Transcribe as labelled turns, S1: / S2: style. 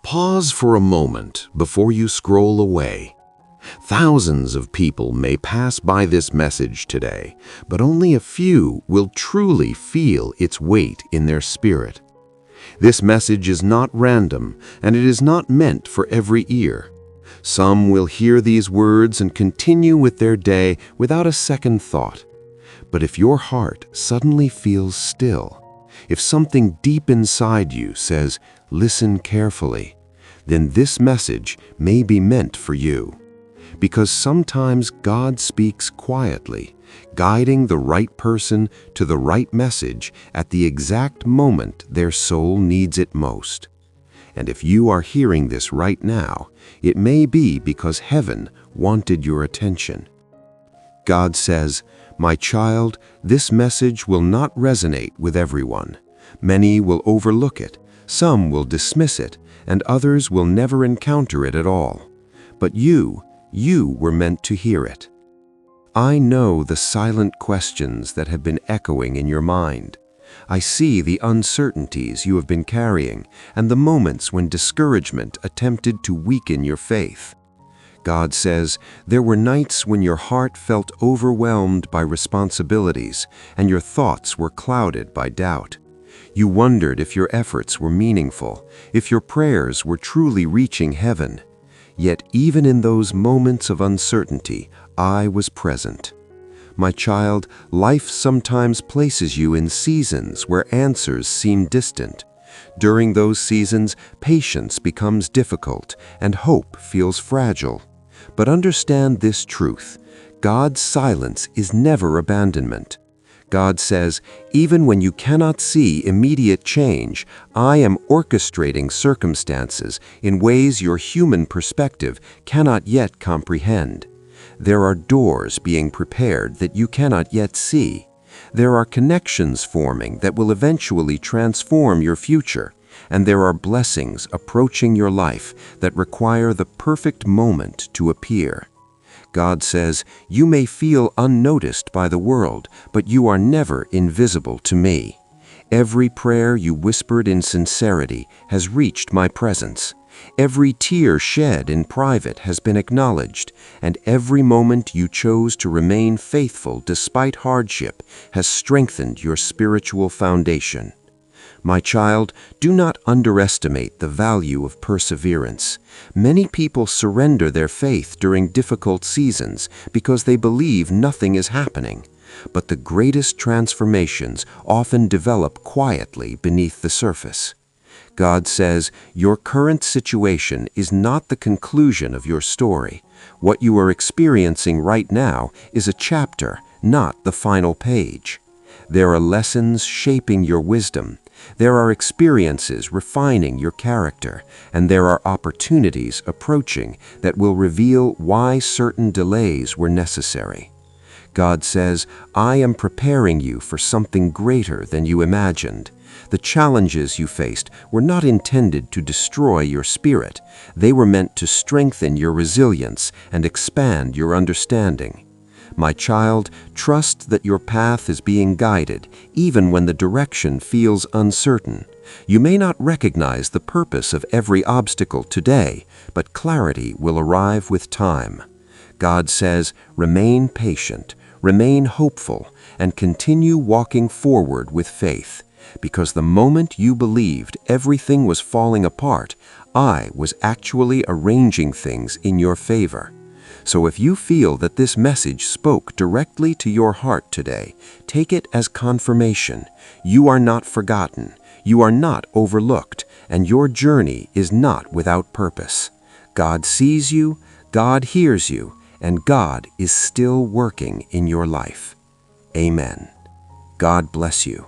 S1: Pause for a moment before you scroll away. Thousands of people may pass by this message today, but only a few will truly feel its weight in their spirit. This message is not random, and it is not meant for every ear. Some will hear these words and continue with their day without a second thought. But if your heart suddenly feels still, if something deep inside you says, "Listen carefully," then this message may be meant for you. Because sometimes God speaks quietly, guiding the right person to the right message at the exact moment their soul needs it most. And if you are hearing this right now, it may be because heaven wanted your attention. God says, "My child, this message will not resonate with everyone. Many will overlook it, some will dismiss it, and others will never encounter it at all. But you were meant to hear it." I know the silent questions that have been echoing in your mind. I see the uncertainties you have been carrying and the moments when discouragement attempted to weaken your faith. God says, there were nights when your heart felt overwhelmed by responsibilities and your thoughts were clouded by doubt. You wondered if your efforts were meaningful, if your prayers were truly reaching heaven. Yet even in those moments of uncertainty, I was present. My child, life sometimes places you in seasons where answers seem distant. During those seasons, patience becomes difficult and hope feels fragile. But understand this truth: God's silence is never abandonment. God says, even when you cannot see immediate change, I am orchestrating circumstances in ways your human perspective cannot yet comprehend. There are doors being prepared that you cannot yet see. There are connections forming that will eventually transform your future. And there are blessings approaching your life that require the perfect moment to appear. God says, you may feel unnoticed by the world, but you are never invisible to me. Every prayer you whispered in sincerity has reached my presence. Every tear shed in private has been acknowledged, and every moment you chose to remain faithful despite hardship has strengthened your spiritual foundation. My child, do not underestimate the value of perseverance. Many people surrender their faith during difficult seasons because they believe nothing is happening. But the greatest transformations often develop quietly beneath the surface. God says, your current situation is not the conclusion of your story. What you are experiencing right now is a chapter, not the final page. There are lessons shaping your wisdom. There are experiences refining your character, and there are opportunities approaching that will reveal why certain delays were necessary. God says, I am preparing you for something greater than you imagined. The challenges you faced were not intended to destroy your spirit. They were meant to strengthen your resilience and expand your understanding. My child, trust that your path is being guided, even when the direction feels uncertain. You may not recognize the purpose of every obstacle today, but clarity will arrive with time. God says, remain patient, remain hopeful, and continue walking forward with faith. Because the moment you believed everything was falling apart, I was actually arranging things in your favor. So if you feel that this message spoke directly to your heart today, take it as confirmation. You are not forgotten, you are not overlooked, and your journey is not without purpose. God sees you, God hears you, and God is still working in your life. Amen. God bless you.